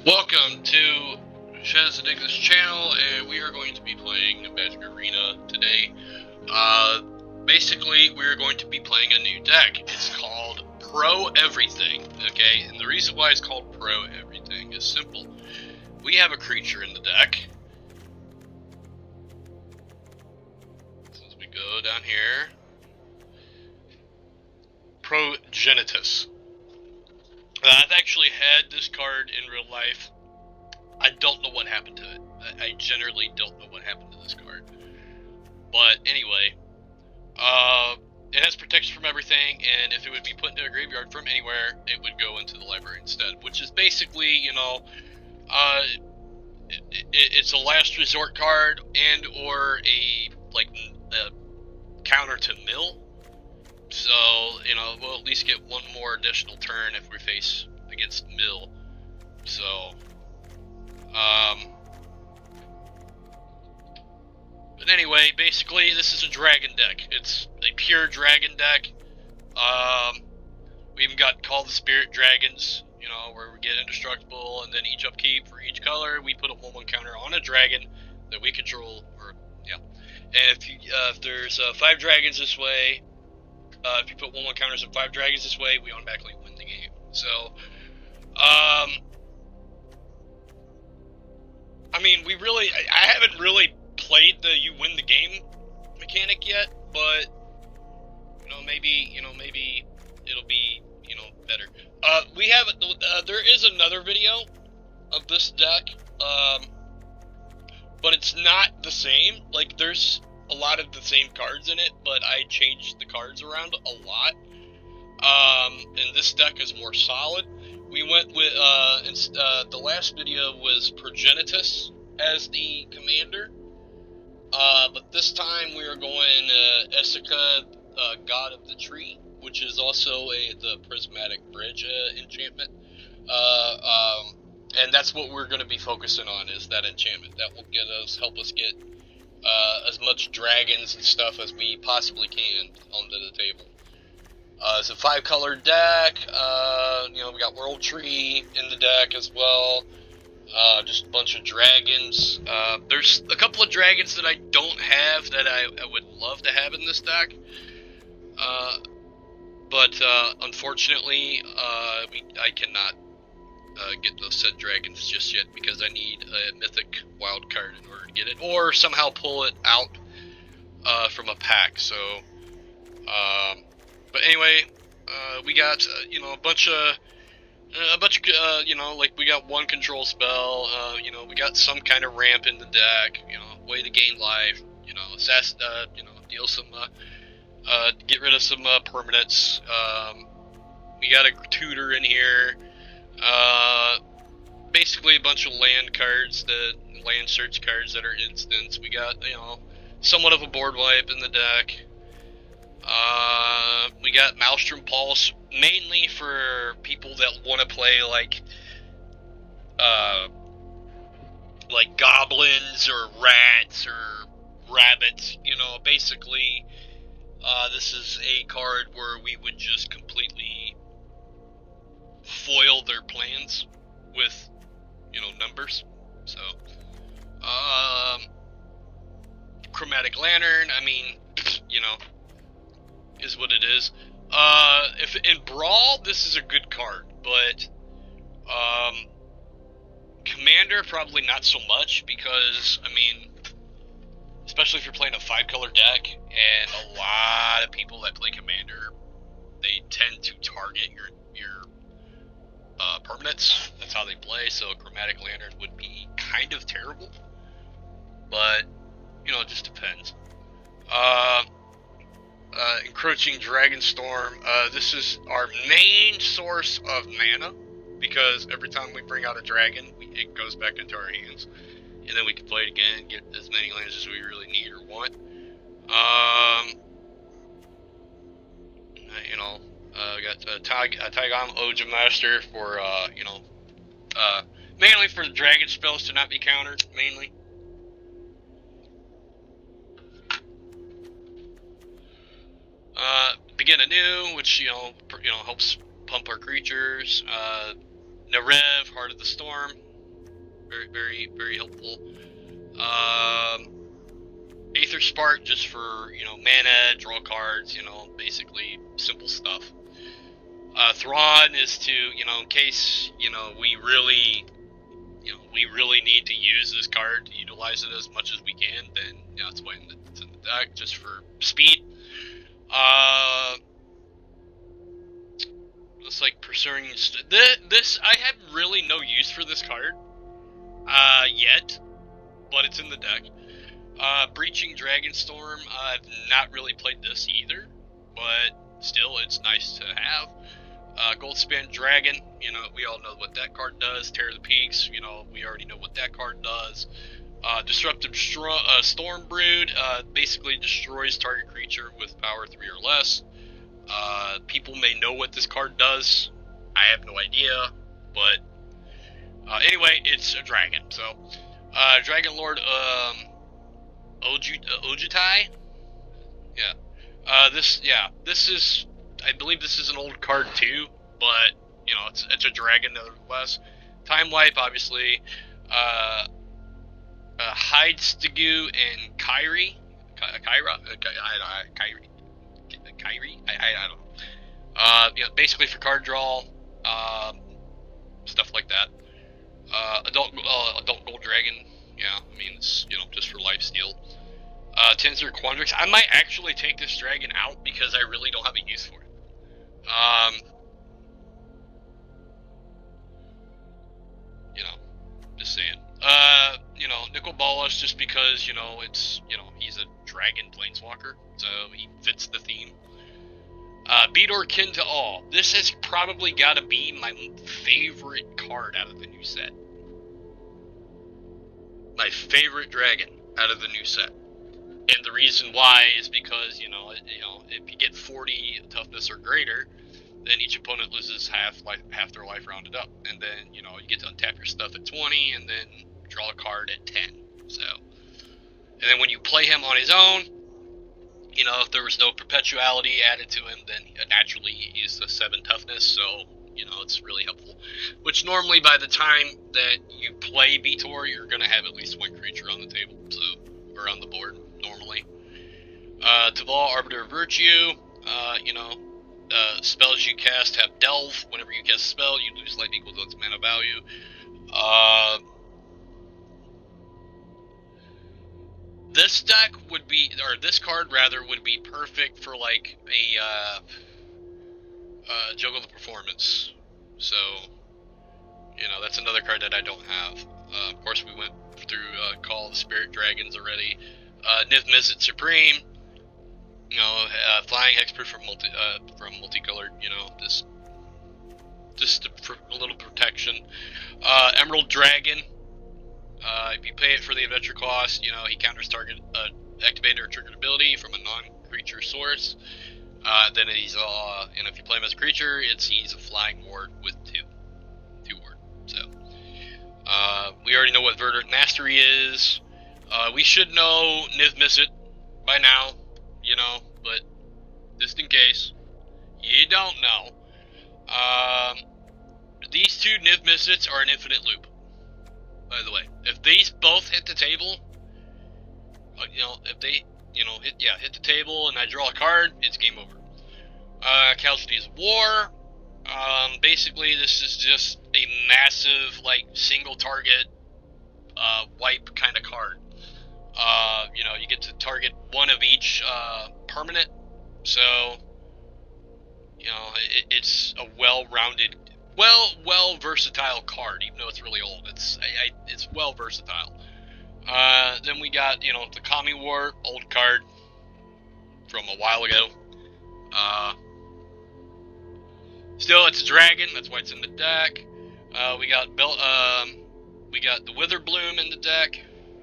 Welcome to Shez Enigma's channel, and we are going to be playing Magic Arena today. Basically, we're going to be playing a new deck. It's called Pro Everything, okay? And the reason why it's called Pro Everything is simple. We have a creature in the deck. So as we go down here, Progenitus. I've actually had this card in real life. I don't know what happened to it. I generally don't know what happened to this card. But anyway, it has protection from everything, and if it would be put into a graveyard from anywhere, it would go into the library instead. Which is basically, you know, it's a last resort card and or a counter to mill. So, you know, we'll at least get one more additional turn if we face against mill. So, but anyway, basically, this is a dragon deck. It's a pure dragon deck. We even got Call the Spirit Dragons, you know, where we get indestructible, and then each upkeep for each color, we put a 1/1 counter on a dragon that we control, or, yeah. And if there's 5 dragons this way, if you put 1/1 counters on 5 dragons this way, we automatically win the game. So, I mean, I haven't really played the you win the game mechanic yet, but, maybe it'll be, better. There is another video of this deck, but it's not the same. Like, there's a lot of the same cards in it, but I changed the cards around a lot. And this deck is more solid. We went with, the last video was Progenitus as the commander. But this time we are going Esika, God of the Tree, which is also the Prismatic Bridge enchantment. And that's what we're going to be focusing on, is that enchantment. That will help us get as much dragons and stuff as we possibly can onto the table. It's a 5-color deck. We got World Tree in the deck as well. Just a bunch of dragons. There's a couple of dragons that I don't have that I would love to have in this deck. But unfortunately, I cannot get those said dragons just yet, because I need a mythic wild card in order to get it, or somehow pull it out from a pack. So, but anyway, we got a bunch of we got one control spell. We got some kind of ramp in the deck. Way to gain life. Deal some. Get rid of some permanents. We got a tutor in here. Basically a bunch of land search cards that are instants. We got, somewhat of a board wipe in the deck. We got Maelstrom Pulse, mainly for people that want to play like goblins or rats or rabbits. Basically, this is a card where we would just completely foil their plans with, numbers. So, Chromatic Lantern, I mean, is what it is. If in Brawl, this is a good card, but Commander, probably not so much, because, I mean, especially if you're playing a 5-color deck, and a lot of people that play Commander, they tend to target your permanents. That's how they play, so Chromatic Lantern would be kind of terrible, but, it just depends. Encroaching Dragonstorm, this is our main source of mana, because every time we bring out a dragon, it goes back into our hands, and then we can play it again and get as many lands as we really need or want. We got Taigam Ojin Master for, mainly for the dragon spells to not be countered, mainly. Begin anew, which, helps pump our creatures. Narev, Heart of the Storm. Very, very, very helpful. Aether Spark just for, mana, draw cards, basically simple stuff. Thrawn is to, in case, we really need to use this card to utilize it as much as we can, then, that's why it's in the deck, just for speed. It's like pursuing this. I have really no use for this card, yet, but it's in the deck. Breaching Dragonstorm. I've not really played this either, but still, it's nice to have. Goldspan Dragon. We all know what that card does. Tear the Peaks. We already know what that card does. Disruptive Stormbrood. Basically destroys target creature with power 3 or less. People may know what this card does. I have no idea, but anyway, it's a dragon. So, Dragon Lord Ojutai. Yeah. This is. I believe this is an old card too, but it's a dragon nevertheless. Time Wipe, obviously. Hidestegu and Kyrie. Kyrie? I don't know. Basically for card draw, stuff like that. Adult Gold Dragon. Yeah, I mean, it's, just for lifesteal. Tensor Quandrix. I might actually take this dragon out because I really don't have a use for it. Just saying. Nicol Bolas, just because, it's, he's a dragon planeswalker, so he fits the theme. Beedor Kin to All. This has probably got to be my favorite card out of the new set. My favorite dragon out of the new set. And the reason why is because, if you get 40 toughness or greater, then each opponent loses half their life rounded up. And then, you get to untap your stuff at 20 and then draw a card at 10. So, and then when you play him on his own, if there was no perpetuality added to him, then naturally he's a 7 toughness, so, it's really helpful. Which normally by the time that you play Beedor, you're going to have at least one creature on the table, or on the board, normally. Taval, Arbiter of Virtue, spells you cast have Delve. Whenever you cast a spell, you lose life equal to its mana value. This deck would be, or this card rather, would be perfect for like a Juggle the Performance. So, that's another card that I don't have. Of course, we went through Call of the Spirit Dragons already. Niv Mizzet Supreme. Flying Hexproof from multicolored. Just for a little protection. Emerald Dragon. If you pay it for the adventure cost, he counters target activated or triggered ability from a non-creature source. Then he's and if you play him as a creature, he's a flying ward with 2 ward. So we already know what Verdant Mastery is. We should know Niv Mizzet by now, but just in case you don't know, these 2 Niv Mizzets are an infinite loop. By the way, if these both hit the table, if they, hit the table and I draw a card, it's game over. Casualties of War. Basically, this is just a massive, single target, wipe kind of card. You get to target one of each, permanent, so, it's a well-rounded, well versatile card, even though it's really old. It's well versatile. Then we got, the Kami War, old card from a while ago. Still, it's a dragon, that's why it's in the deck. We got the Witherbloom in the deck,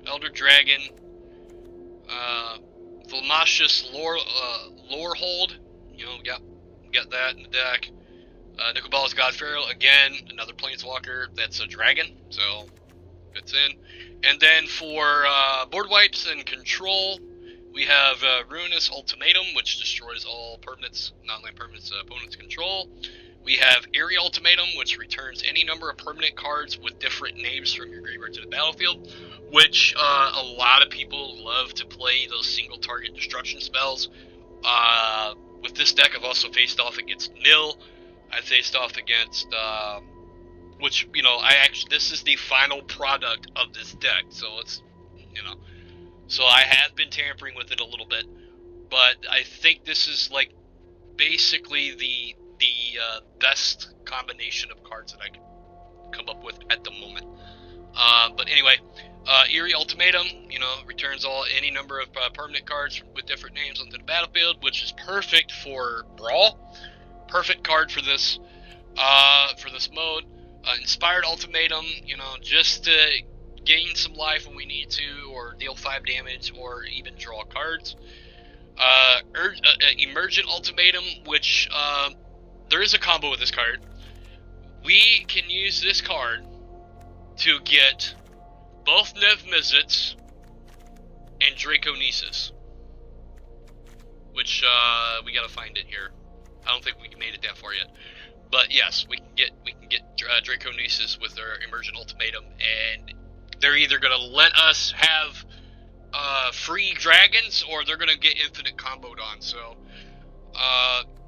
Elder Dragon, Thalmasius Lorehold, we got that in the deck. Nicol Bolas Godfarrel, again, another planeswalker that's a dragon, so fits in. And then for board wipes and control, we have Ruinous Ultimatum, which destroys all permanents, non-land permanents opponents control. We have Eerie Ultimatum, which returns any number of permanent cards with different names from your graveyard to the battlefield, which a lot of people love to play those single target destruction spells. With this deck, I've also faced off against Nil. I faced off against, which, this is the final product of this deck, so it's, so I have been tampering with it a little bit, but I think this is, like, basically the best combination of cards that I can come up with at the moment. But anyway, Eerie Ultimatum, returns any number of permanent cards with different names onto the battlefield, which is perfect for Brawl. Perfect card for this mode. Inspired Ultimatum, just to gain some life when we need to, or deal 5 damage, or even draw cards. Emergent Ultimatum, which there is a combo with this card. We can use this card to get both Nev Mizzets and Draconesis, which we gotta find it here. I don't think we made it that far yet, but yes, we can get Draconesis with our Emergent Ultimatum, and they're either gonna let us have free dragons, or they're gonna get infinite comboed on. So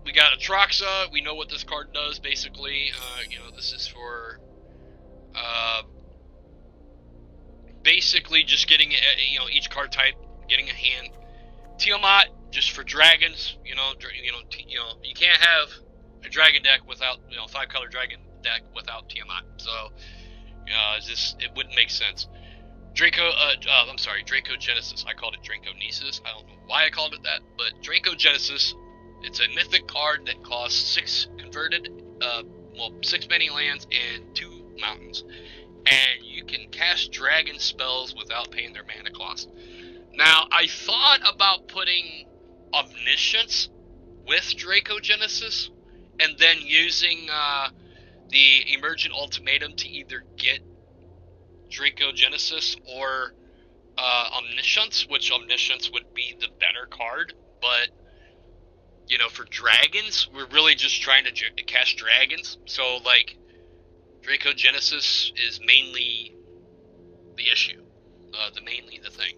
we got Atraxa. We know what this card does, basically. This is for basically just getting each card type getting a hand. Tiamat, just for dragons. You can't have a dragon deck without 5-color dragon deck without Tiamat. So it wouldn't make sense. Dracogenesis. I called it Draconesis. I don't know why I called it that, but Dracogenesis, it's a mythic card that costs 6 converted, 6 mini lands and 2 mountains. And you can cast dragon spells without paying their mana cost. Now, I thought about putting Omniscience with Dracogenesis, and then using the Emergent Ultimatum to either get Dracogenesis or Omniscience, which Omniscience would be the better card, but for dragons, we're really just trying to cast dragons, so Dracogenesis is mainly the issue, mainly the thing.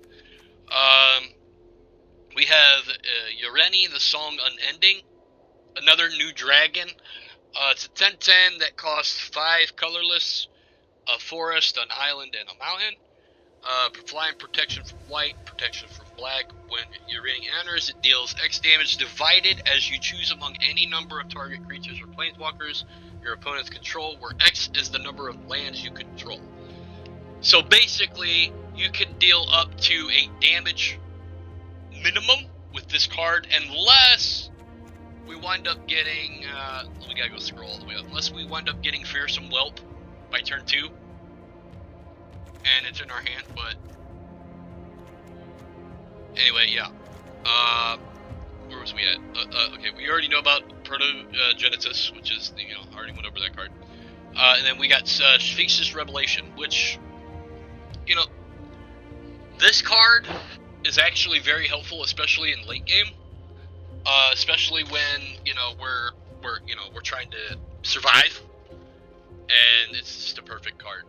We have Yoreni, the Song Unending, another new dragon. It's a 10/10 that costs 5 colorless, a forest, an island, and a mountain. Flying protection from white, protection from black. When Yoreni enters, it deals X damage divided as you choose among any number of target creatures or planeswalkers your opponents control, where X is the number of lands you control. So basically, you can deal up to a damage minimum with this card, unless we wind up getting, we gotta go scroll all the way up, unless we wind up getting Fearsome Whelp by turn 2, and it's in our hand, but anyway, yeah. Where was we at? Okay, we already know about Protogenesis, which is, I already went over that card. And then we got Sphinx's Revelation, which, this card is actually very helpful, especially in late game. Especially when, we're trying to survive, and it's just a perfect card.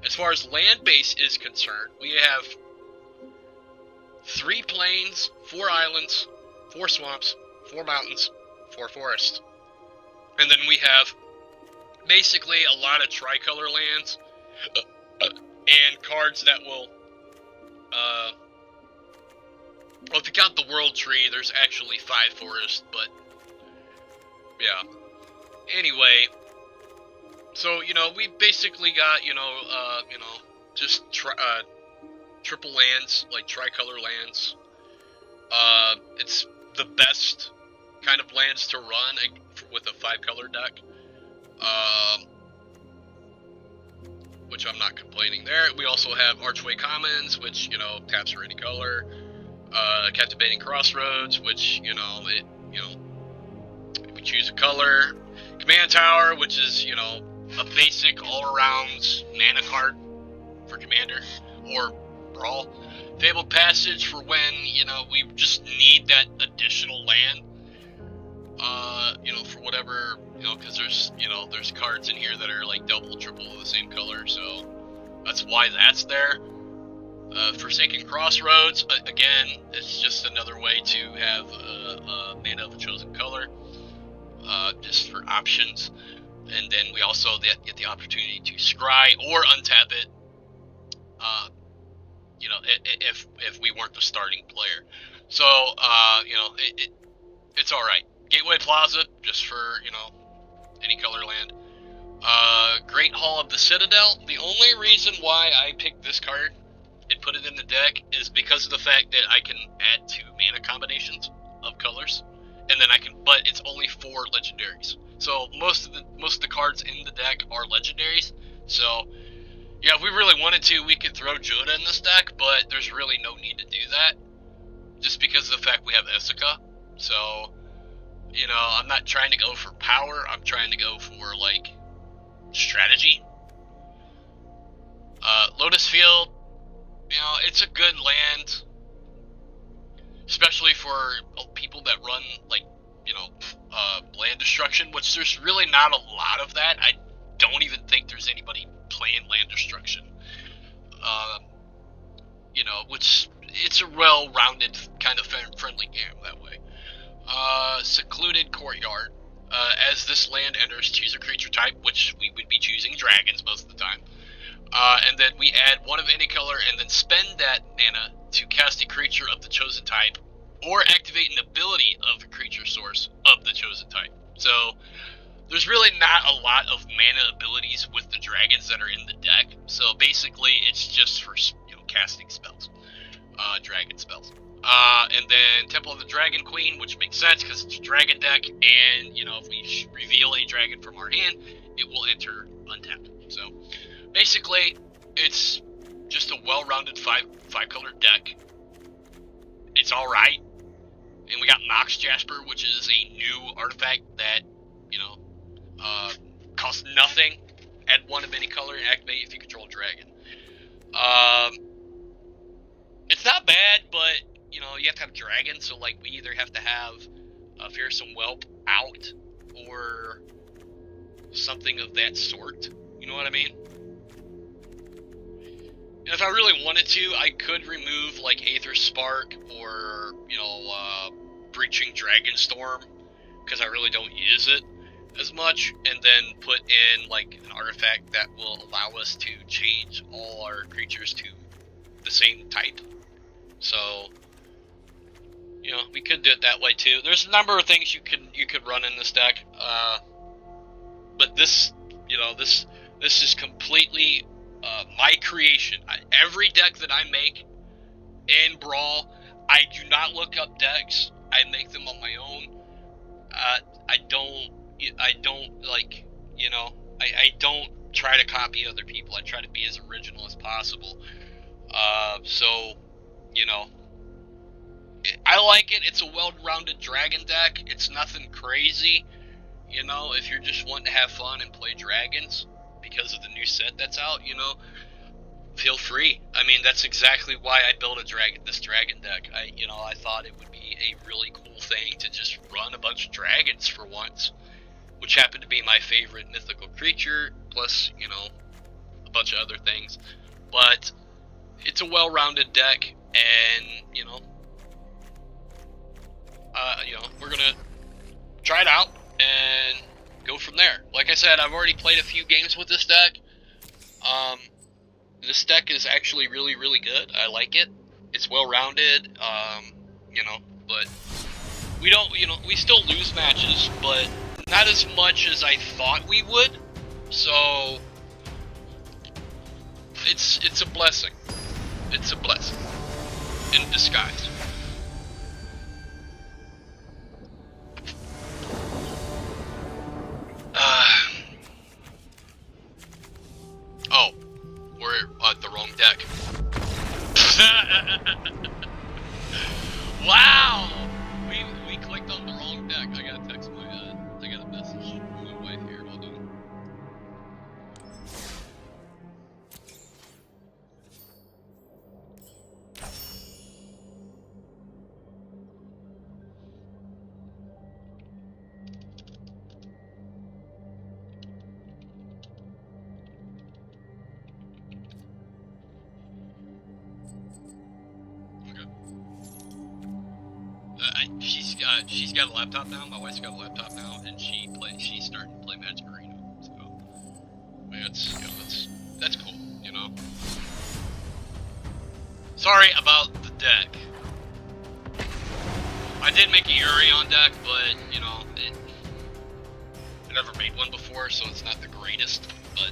As far as land base is concerned, we have 3 plains, 4 islands, 4 swamps, 4 mountains, 4 forests. And then we have basically a lot of tricolor lands and cards that will, if you count the World Tree, there's actually 5 forests, but yeah. Anyway, so, we basically got, just triple lands, like tricolor lands. It's the best kind of lands to run with a 5-color deck, which I'm not complaining there. We also have Archway Commons, which, taps for any color. Captivating Crossroads, which, we choose a color. Command Tower, which is, a basic all-around mana card for Commander, or Brawl. Fabled Passage for when, we just need that additional land. You know, for whatever, you know, because there's cards in here that are like double, triple the same color, so that's why that's there. Forsaken Crossroads, again, it's just another way to have mana of a chosen color, just for options. And then we also get the opportunity to scry or untap it, you know, if we weren't the starting player. So, you know, it's alright. Gateway Plaza, just for, you know, any color land. Great Hall of the Citadel. The only reason why I picked this card and put it in the deck is because of the fact that I can add 2 mana combinations of colors, and then I can, but it's only 4 legendaries. So most of the cards in the deck are legendaries. So yeah, if we really wanted to, we could throw Jodah in this deck, but there's really no need to do that, just because of the fact we have Essica. So, you know, I'm not trying to go for power. I'm trying to go for like strategy. Lotus Field, you know, it's a good land, especially for people that run, like, you know, land destruction, which there's really not a lot of that. I don't even think there's anybody playing land destruction. You know, which it's a well-rounded kind of friendly game that way. Secluded Courtyard. As this land enters, choose a creature type, which we would be choosing dragons most of the time. And then we add 1 of any color and then spend that mana to cast a creature of the chosen type or activate an ability of a creature source of the chosen type. So there's really not a lot of mana abilities with the dragons that are in the deck. So basically it's just for, you know, casting spells, dragon spells. And then Temple of the Dragon Queen, which makes sense because it's a dragon deck, and, you know, if we reveal a dragon from our hand, it will enter untapped. So basically, it's just a well-rounded five-color deck. It's alright. And we got Mox Jasper, which is a new artifact that, you know, costs nothing. Add 1 of any color and activate if you control a dragon. It's not bad, but, you know, you have to have dragons, so, like, we either have to have a Fearsome Whelp out or something of that sort. You know what I mean? And if I really wanted to, I could remove, like, Aether Spark or, you know, Breaching Dragonstorm, because I really don't use it as much, and then put in, like, an artifact that will allow us to change all our creatures to the same type. So, you know, we could do it that way too. There's a number of things you could run in this deck, but this, you know, this is completely my creation. Every deck that I make in Brawl, I do not look up decks. I make them on my own. I don't like, you know, I don't try to copy other people. I try to be as original as possible. So, you know, I like it. It's a well-rounded dragon deck. It's nothing crazy. You know, if you're just wanting to have fun and play dragons because of the new set that's out, you know, feel free. I mean, that's exactly why I built this dragon deck. I thought it would be a really cool thing to just run a bunch of dragons for once, which happened to be my favorite mythical creature, plus, you know, a bunch of other things. But it's a well-rounded deck, and, you know, we're gonna try it out and go from there. Like I said, I've already played a few games with this deck. This deck is actually really, really good. I like it. It's well-rounded, you know, but we still lose matches, but not as much as I thought we would. So it's a blessing. It's a blessing in disguise. Oh, we're at the wrong deck. Wow! We clicked on the wrong deck. I gotta text I got a message from my wife here. Hold on. she's got a laptop now. My wife's got a laptop now, and she's starting to play Magic Arena. So, I mean, that's cool, you know. Sorry about the deck. I did make a Yuri deck, but you know, I never made one before, so it's not the greatest. But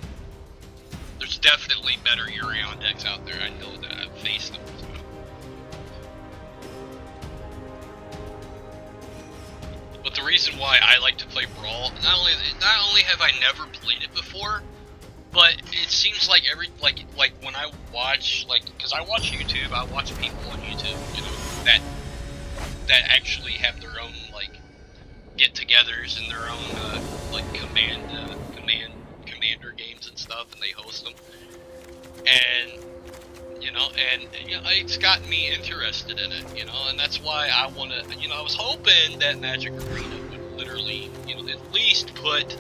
there's definitely better Yuri decks out there. I know that. I've faced them. So. But the reason why I like to play Brawl, not only have I never played it before, but it seems like like when I watch, because I watch YouTube, I watch people on YouTube, you know, that actually have their own get-togethers and their own commander games and stuff, and they host them, and you know, it's gotten me interested in it, you know, and that's why I want to, you know, I was hoping that Magic Arena would literally, you know, at least put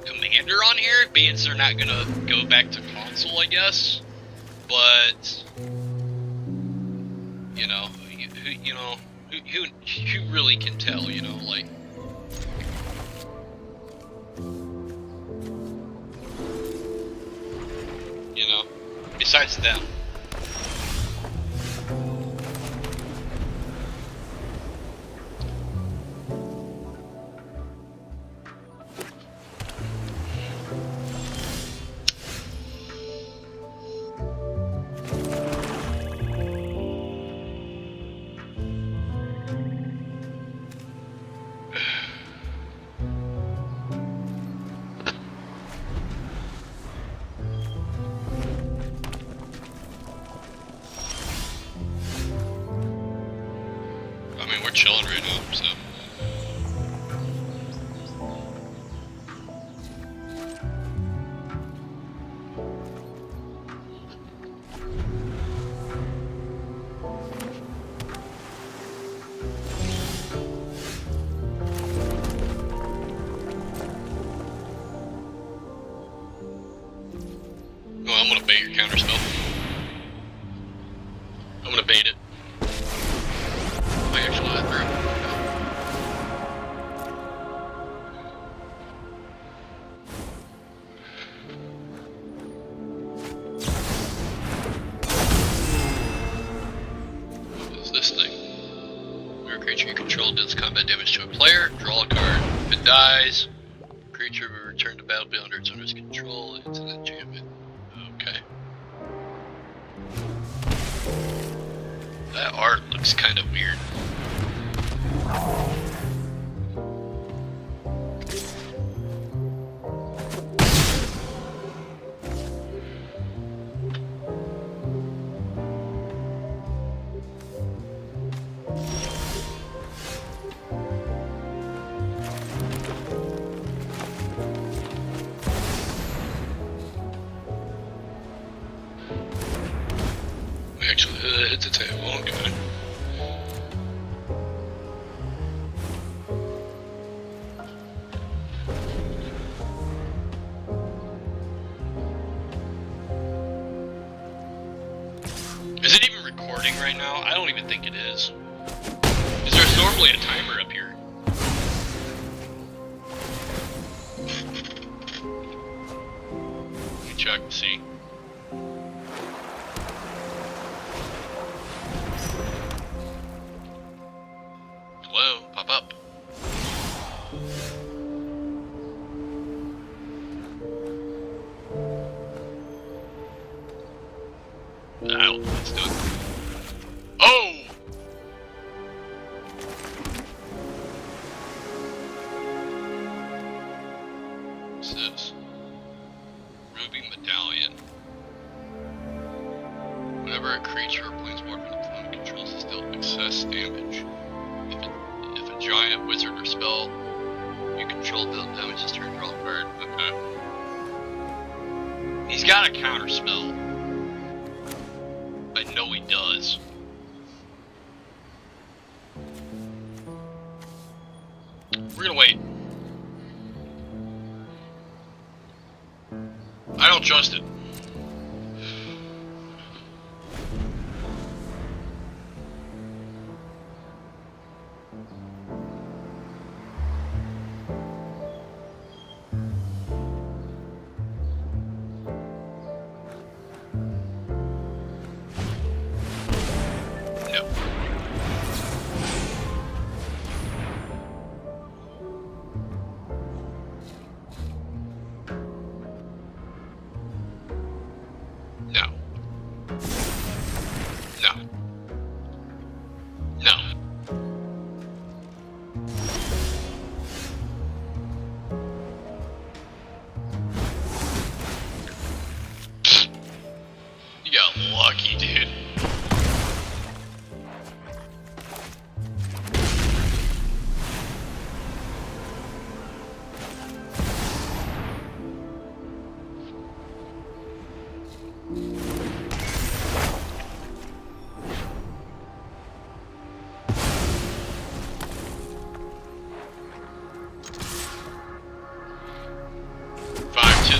Commander on here, being they're not gonna go back to console, I guess. But you know, who really can tell? You know, like. You know, besides them. Chilling right now, so. Well, I'm gonna bait your counter spell. I'm gonna bait it. I actually let it through. What is this thing? Whenever a creature you control deals combat damage to a player, draw a card. If it dies, creature will return to battlefield under its owner's control. It's an enchantment. Okay. That art looks kind of weird. Actually, hit the table, okay. Is it even recording right now? I don't even think it is. Is there normally a timer up here? Let me check and see. Hello, pop up. Ow, let's do it. Oh! What's this? Ruby Medallion. Whenever a creature or planeswalker the opponent controls is dealt excess damage. If a giant, wizard, or spell you control dealt damage is turn draw a card. Okay. He's got a counter spell. I know he does. We're gonna wait. I don't trust it.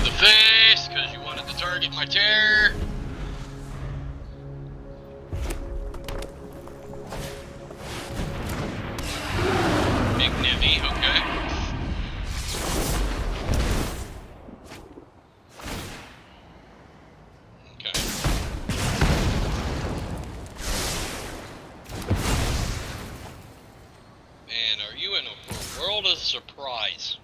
the face, because you wanted to target my terror. Big Nivy, okay. Okay. Man, are you in a world of surprise?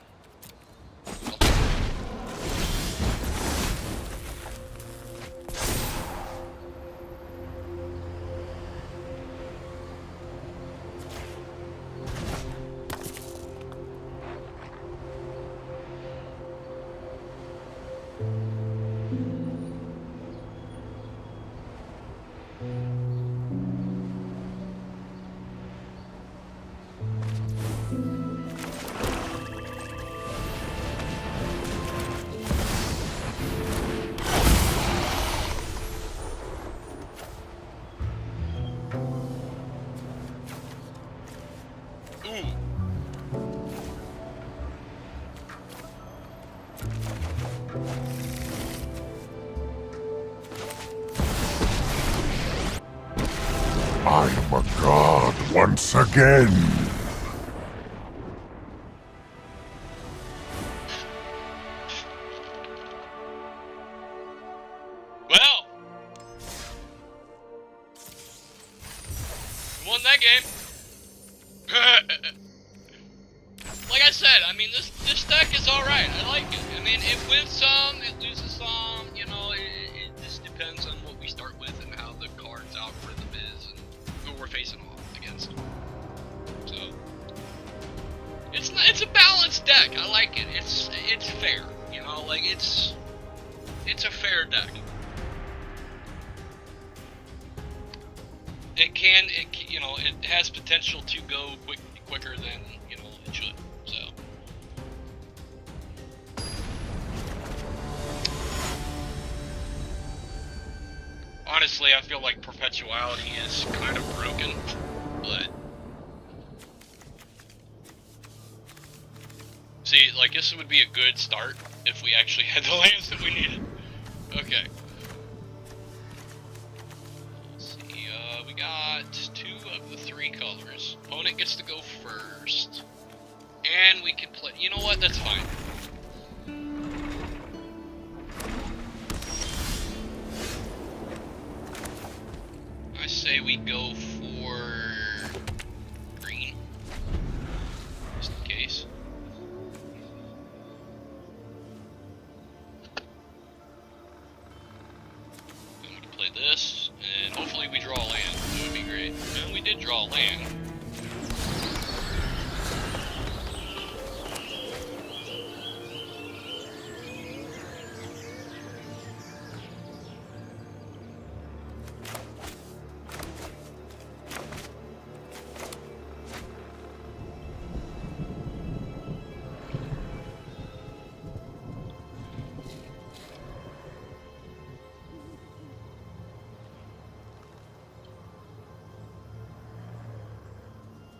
I am a god once again. Well, you won that game. Like I said, I mean, this deck is alright. I like it. I mean, it wins some, it loses some. You know, it just depends on what we start with and how the card's algorithm is and who we're facing off against. So it's a balanced deck. I like it. It's fair. You know, like it's a fair deck. It has potential to go quicker than it should. So. Honestly, I feel like Perpetuality is kind of broken, but see, like this would be a good start if we actually had the lands that we needed. Okay. Let's see, we got 2 of the 3 colors. Opponent gets to go first. And we can play, you know what, that's fine. I say we go for green, just in case. Then we can play this, and hopefully we draw a land. That would be great. And we did draw a land.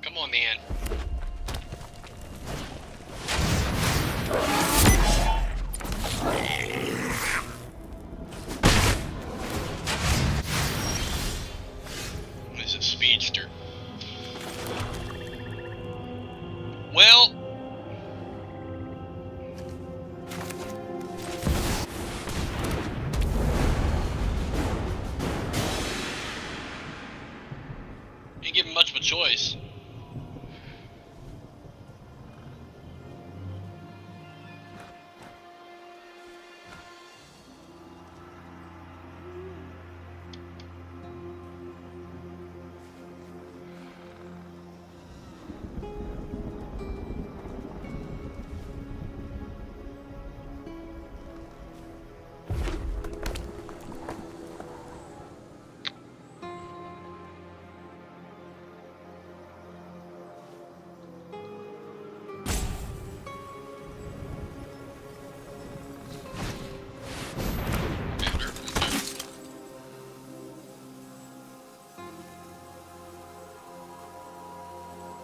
Come on, man. Is it Speedster? Well, didn't give him much of a choice.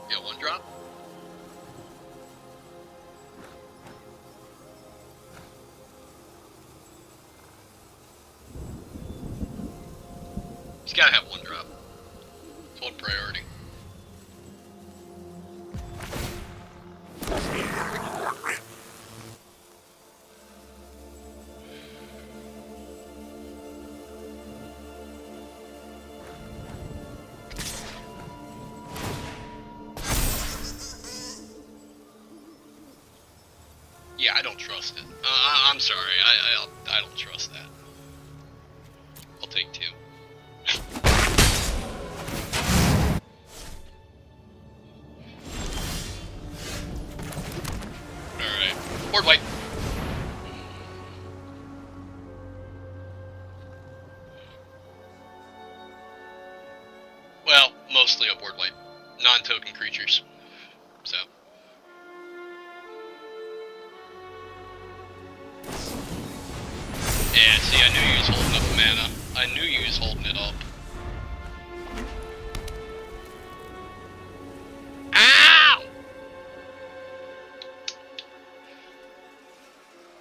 Yeah, 1 drop. He's gotta have one drop. It's one priority. Yeah, I don't trust it. I'm sorry. I don't trust that. I'll take 2. Alright. Board wipe. Well, mostly a board wipe. Non-token creatures. So. Yeah, see, I knew you was holding up mana. I knew you was holding it up. Ow!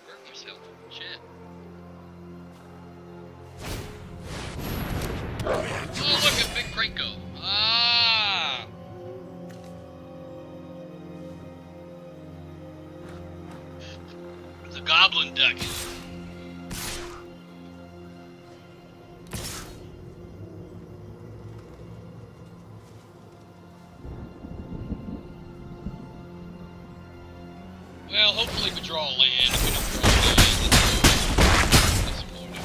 Hurt myself. Shit. Oh, look at Big Cranko. Ah! The Goblin deck. Well, hopefully we draw a land. If we don't draw a land, let's explode it.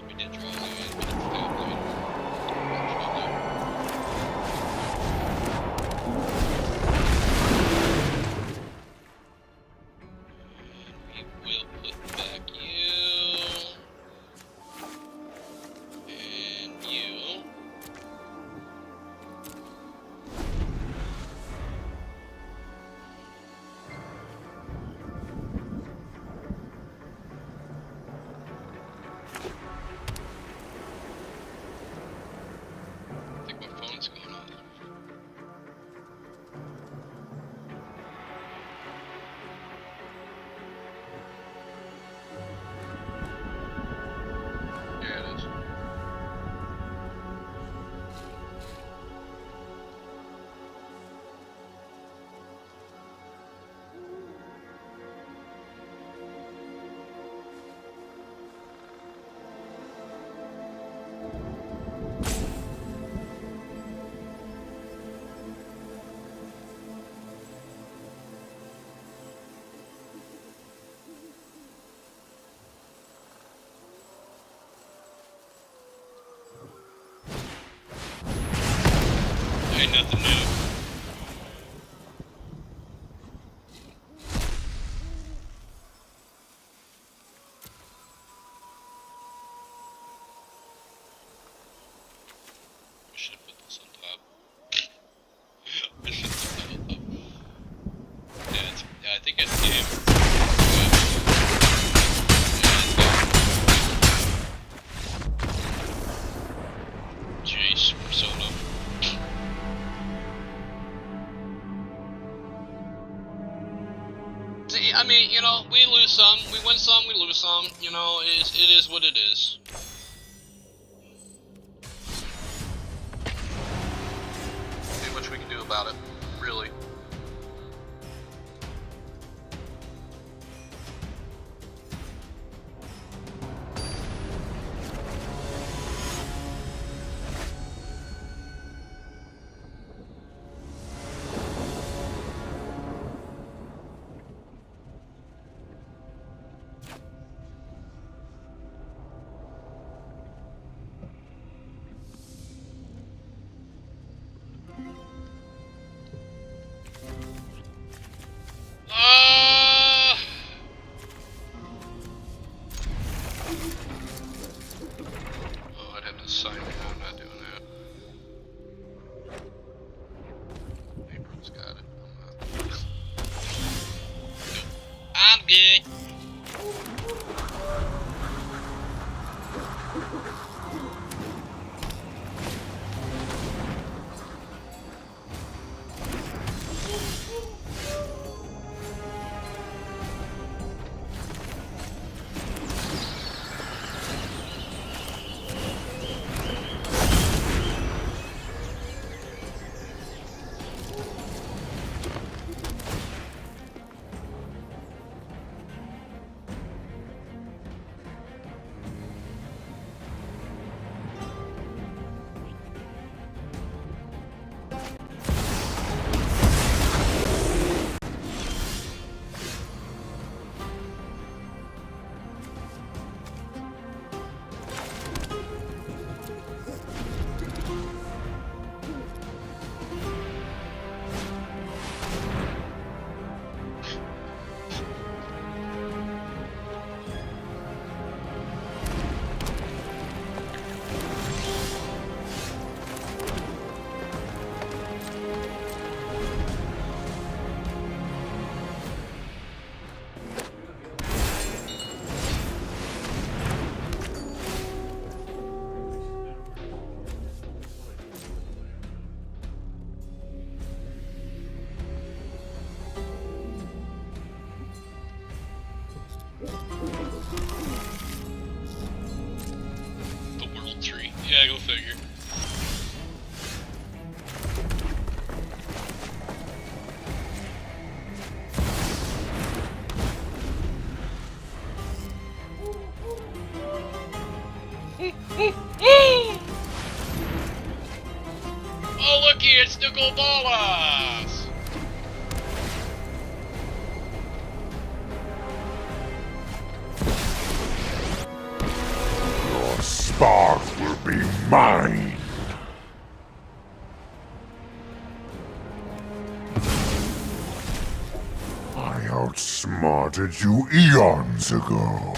We did draw a land, but it's failed land. And we will put back you. And you. I think my phone's going on. There it is. Ain't nothing new. I should have put this on top. I should have put that on top. Yeah, I think it's game. Jace, Persona. See, I mean, you know, we lose some, we win some, we lose some. You know, it is what it is. Ain't much we can do about it, really. mine. I outsmarted you eons ago.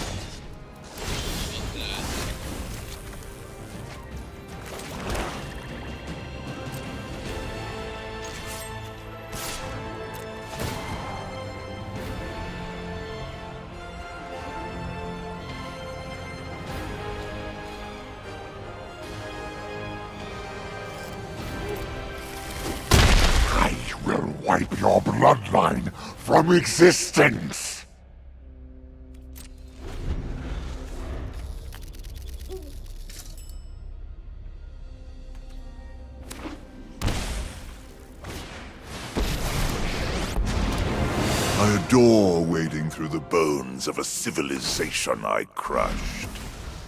I will wipe your bloodline from existence. I adore wading through the bones of a civilization I crushed.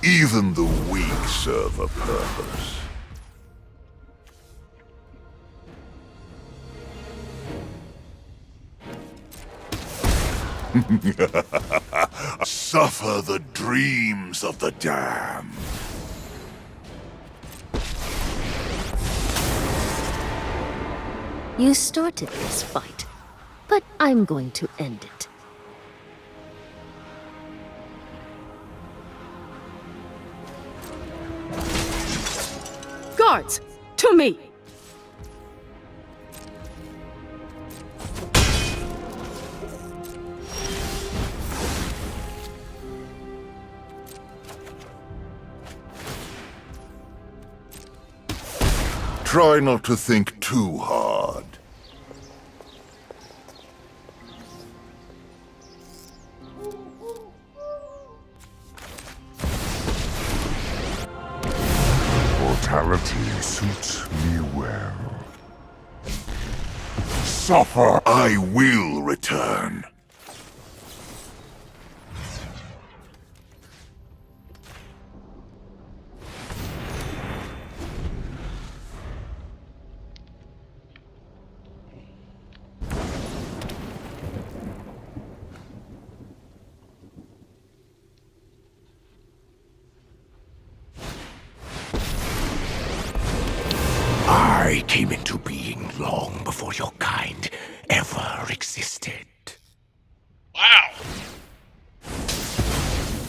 Even the weak serve a purpose. Suffer the dreams of the damned. You started this fight, but I'm going to end it. Guards, to me! Try not to think too hard. Mortality suits me well. Suffer! I will return. I came into being long before your kind ever existed. Wow.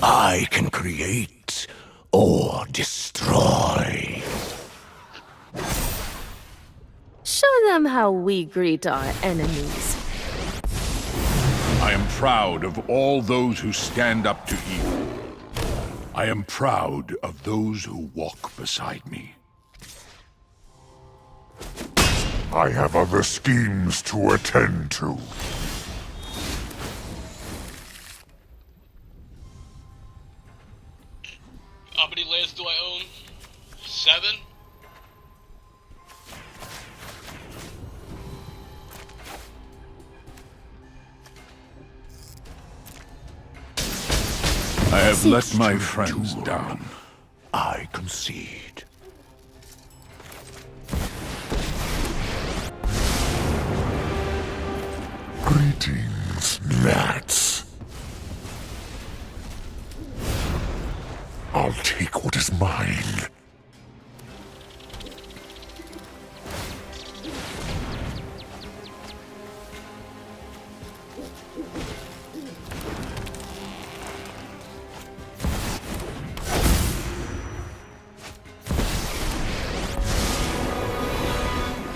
I can create or destroy. Show them how we greet our enemies. I am proud of all those who stand up to evil. I am proud of those who walk beside me. I have other schemes to attend to. How many lands do I own? 7? I have let my friends down. I concede. Greetings, gnats. I'll take what is mine.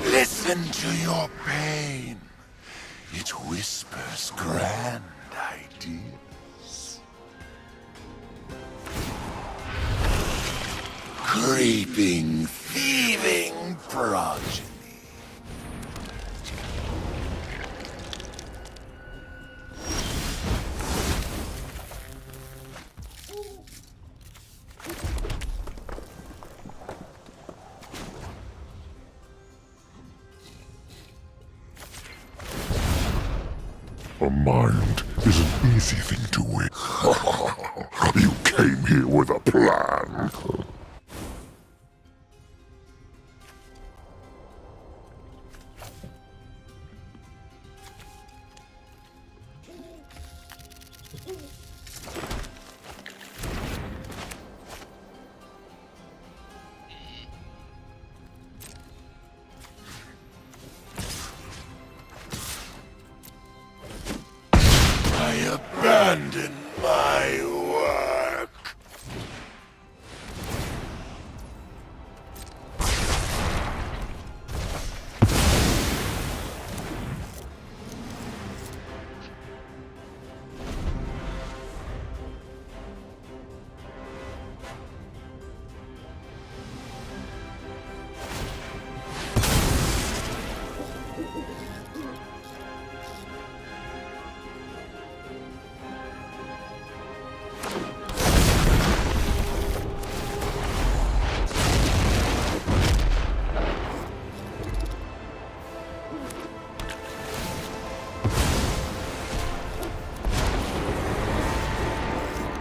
Listen to your pain. It whispers grand ideas. Creeping, thieving progeny. A mind is an easy thing to win. You came here with a plan. abandon my work.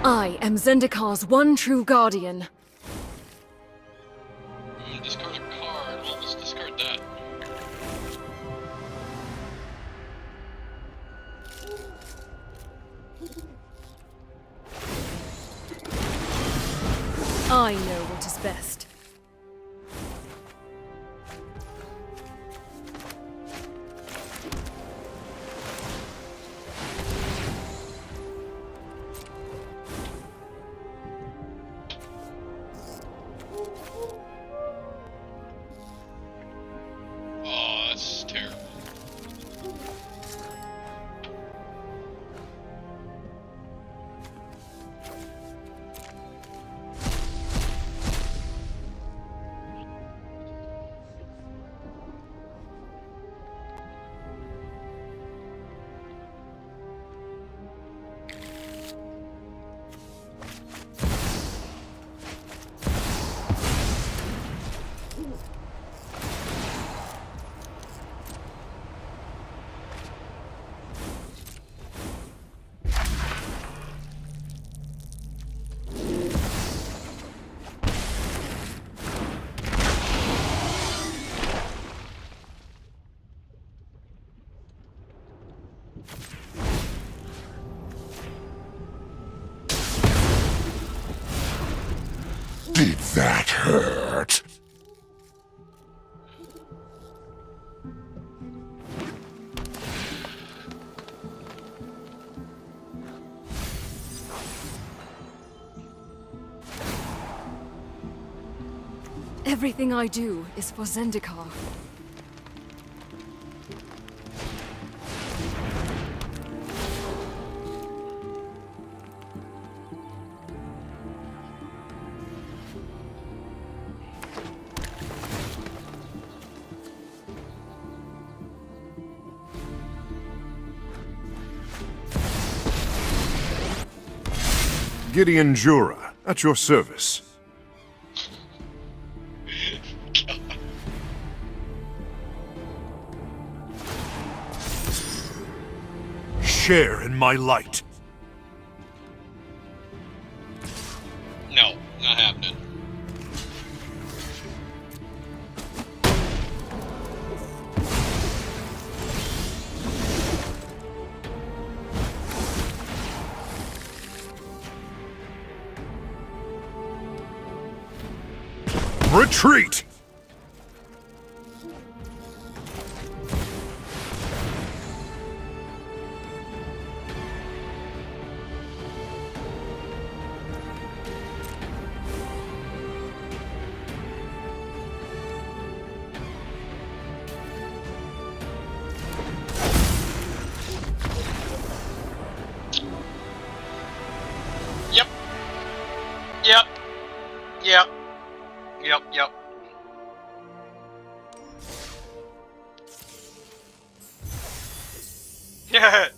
I am Zendikar's one true guardian. Discard a card. Well, let's discard that. I know what is best. Oh, that's terrible. Did that hurt? Everything I do is for Zendikar. Gideon Jura, at your service. Share in my light. No, not happening. Retreat! Yep. Yep. Yep. Yep. Yep. Yeah.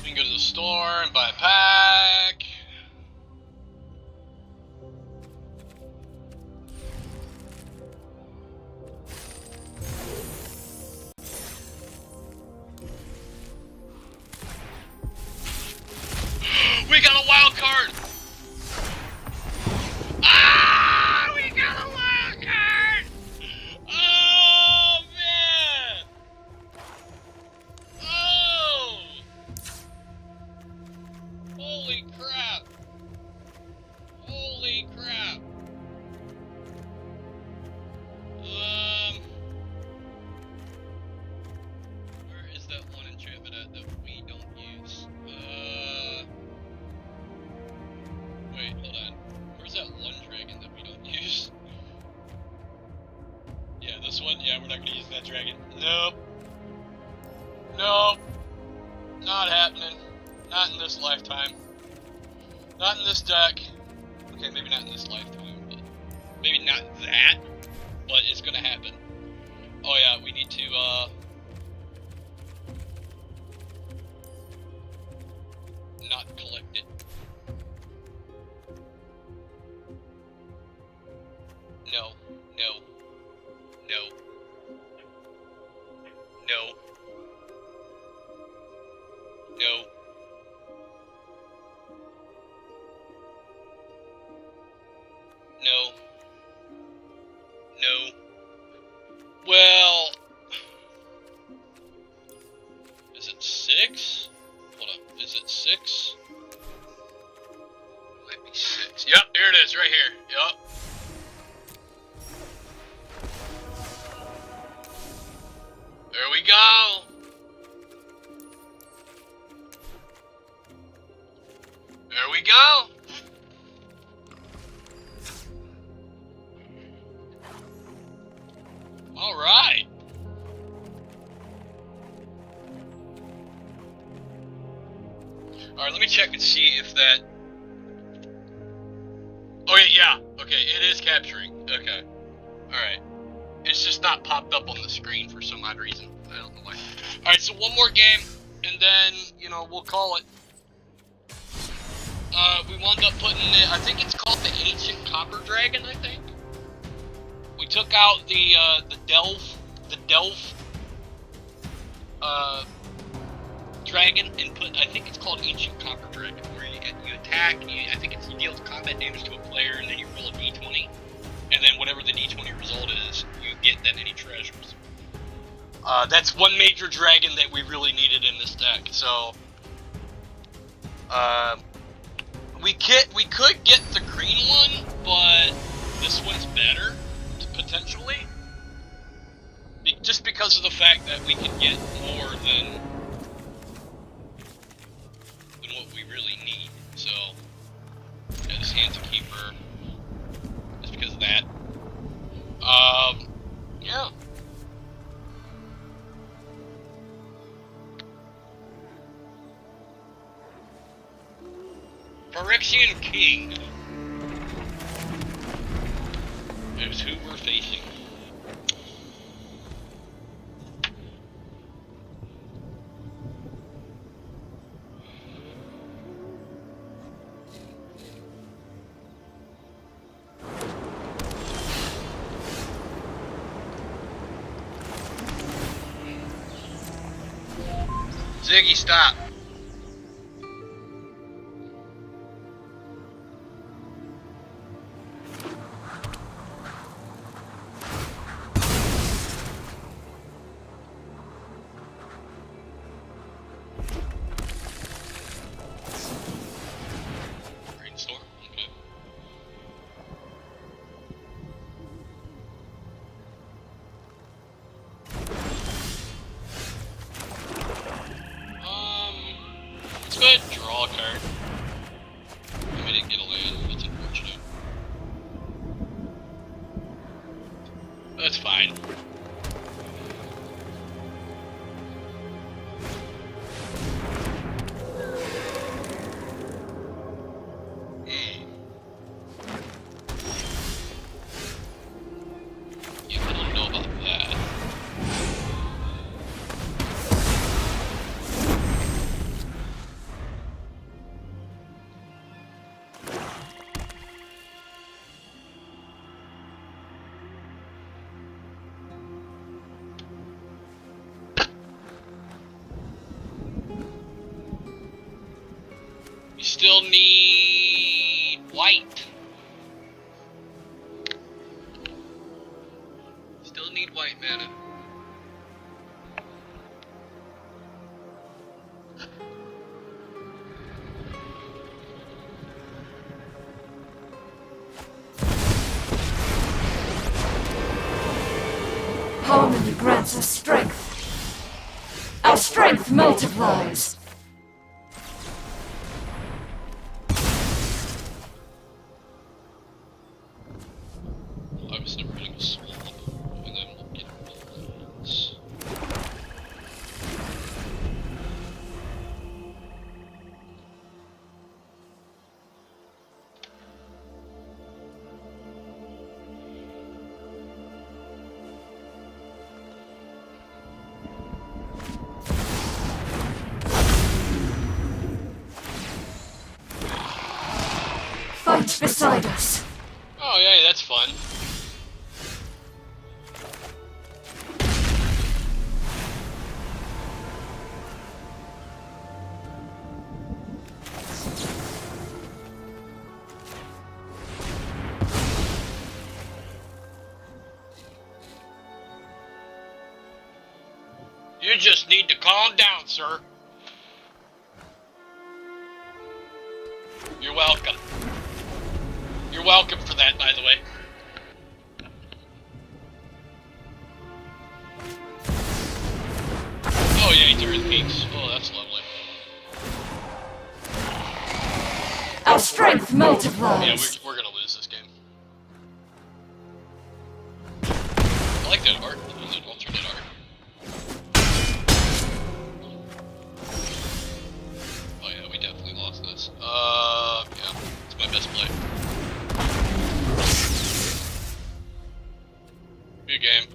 We can go to the store and buy a pack. We got a wild card! Ah! We got a wild card! Oh, man! Oh! enchantment at that we don't use? Wait, hold on. Where's that one dragon that we don't use? Yeah, this one? Yeah, we're not gonna use that dragon. Nope. Nope. Not happening. Not in this lifetime. Not in this deck. Okay, maybe not in this lifetime, but maybe not that, but it's gonna happen. Oh yeah, we need to, not collect it. No, no, no, no, no. No. No. Well, is it 6? Hold on, is it 6? Might be 6. Yep, here it is, right here. Yep. There we go. There we go. All right. All right, let me check and see if that. Oh yeah. Okay, it is capturing. Okay. All right. It's just not popped up on the screen for some odd reason. I don't know why. All right, so one more game, and then we'll call it. We wound up putting it. I think it's called the Ancient Copper Dragon. I think. We took out the Delve dragon and put, I think it's called Ancient Copper Dragon, where you attack, I think it deals combat damage to a player, and then you roll a d20, and then whatever the d20 result is, you get then any treasures. That's one major dragon that we really needed in this deck, so we could get the green one, but this one's better, potentially. Just because of the fact that we can get more than what we really need. So, yeah, this hand's a keeper. Just because of that. Yeah. Phyrexian King is who we're facing. Ziggy, stop. Brainstorm, okay. Let's go ahead and draw a card. We didn't get a land, that's unfortunate. That's fine. Yeah, I don't know about that. You still need white. Still need white mana. Harmony grants us strength. Our strength multiplies. I was never hitting a swamp, and then we'll get balls. Fight beside us. Oh yeah, that's fun. You just need to calm down, sir. You're welcome. You're welcome for that, by the way. Oh yeah, he's Earth Peaks. Oh, that's lovely. Our strength multiplies. Yeah, we're gonna lose this game. I like that art. Was it alternate art? Oh yeah, we definitely lost this. Yeah, it's my best play. Good game.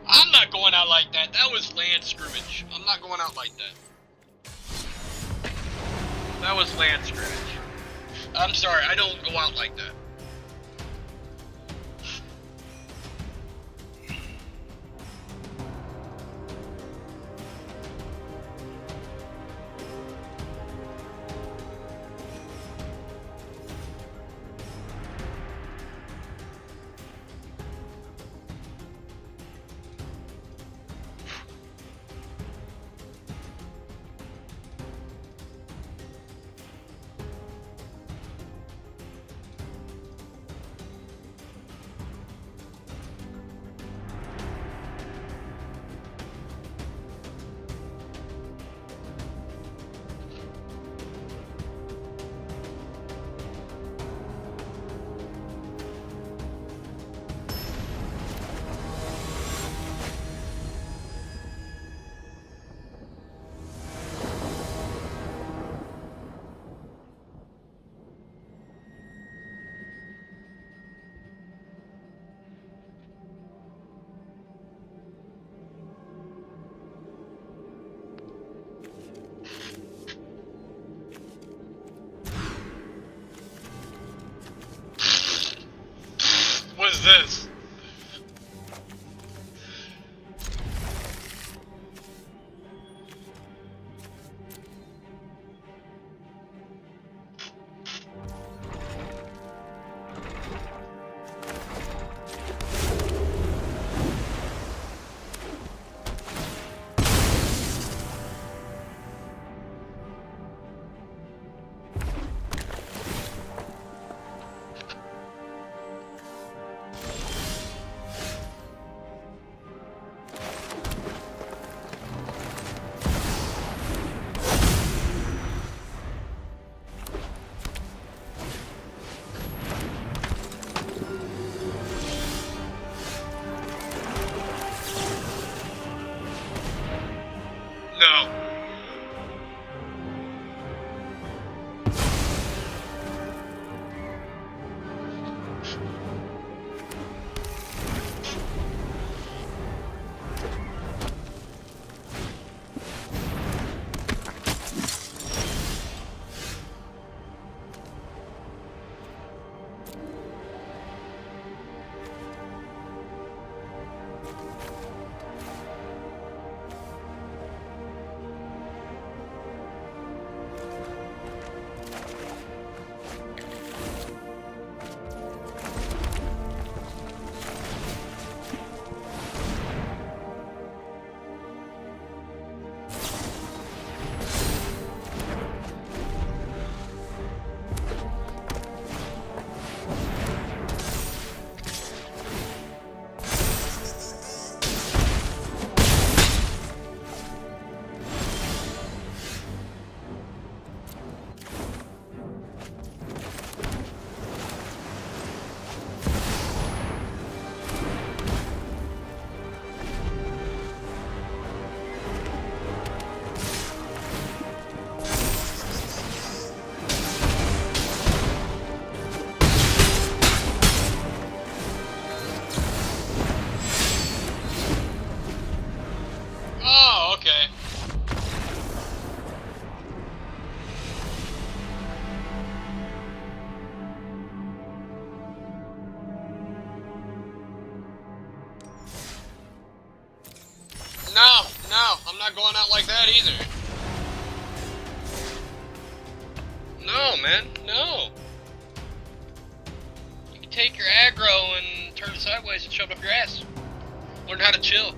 I'm not going out like that. That was land scrimmage. I'm not going out like that. That was land scrimmage. I'm sorry, I don't go out like that. What is this? No, no, I'm not going out like that either. No, man, no. You can take your aggro and turn it sideways and shove it up your ass. Learn how to chill.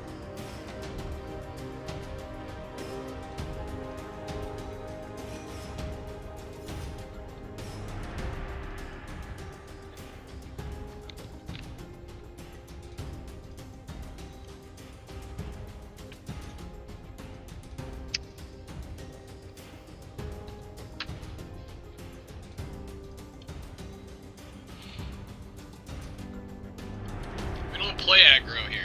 We don't play aggro here.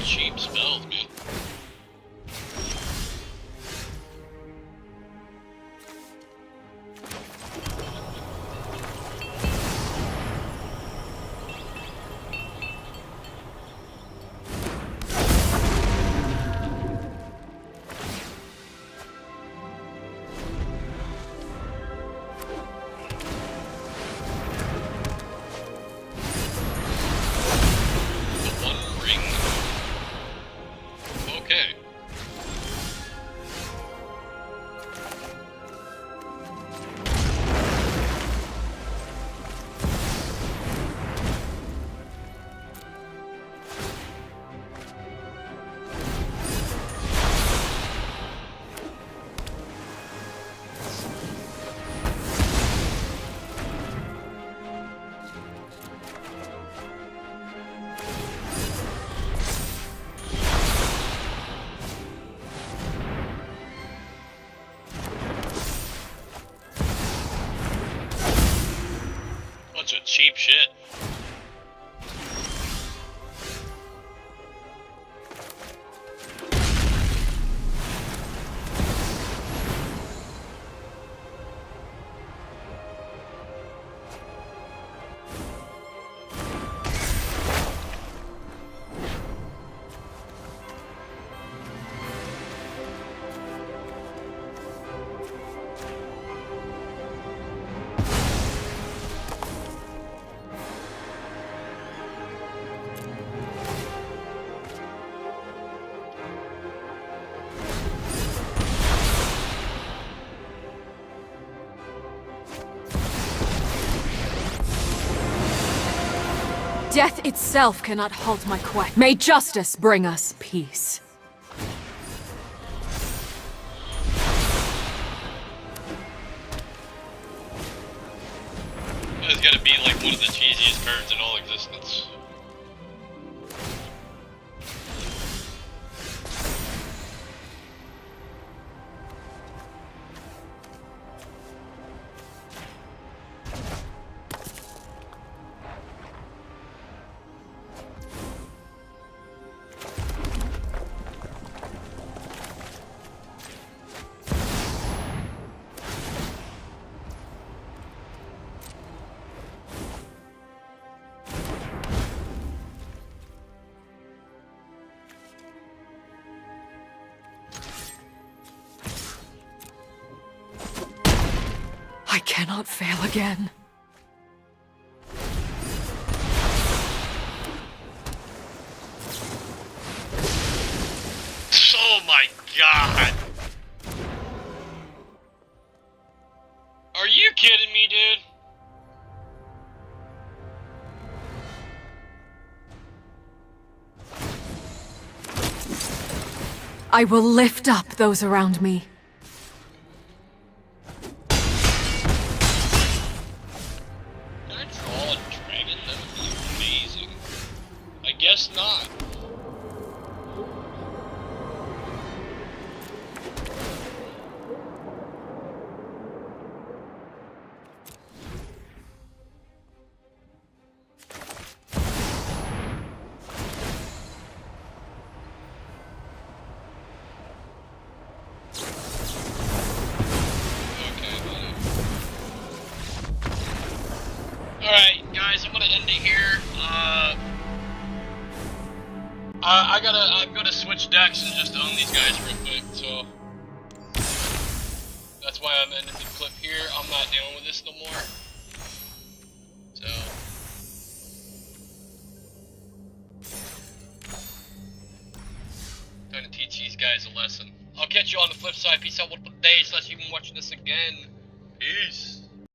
Cheap spells, man. The One Ring. Okay. Bunch of cheap shit. Death itself cannot halt my quest. May justice bring us peace. It's gotta be like one of the cheesiest cards in all existence. I cannot fail again. Are you kidding me, dude? I will lift up those around me. Can I draw a dragon? That would be amazing. I guess not. Alright, guys, I'm gonna end it here. I'm gonna switch decks and just own these guys real quick, so that's why I'm ending the clip here. I'm not dealing with this no more. So trying to teach these guys a lesson. I'll catch you on the flip side. Peace out, wonderful days. Unless you've been watching this again. Peace.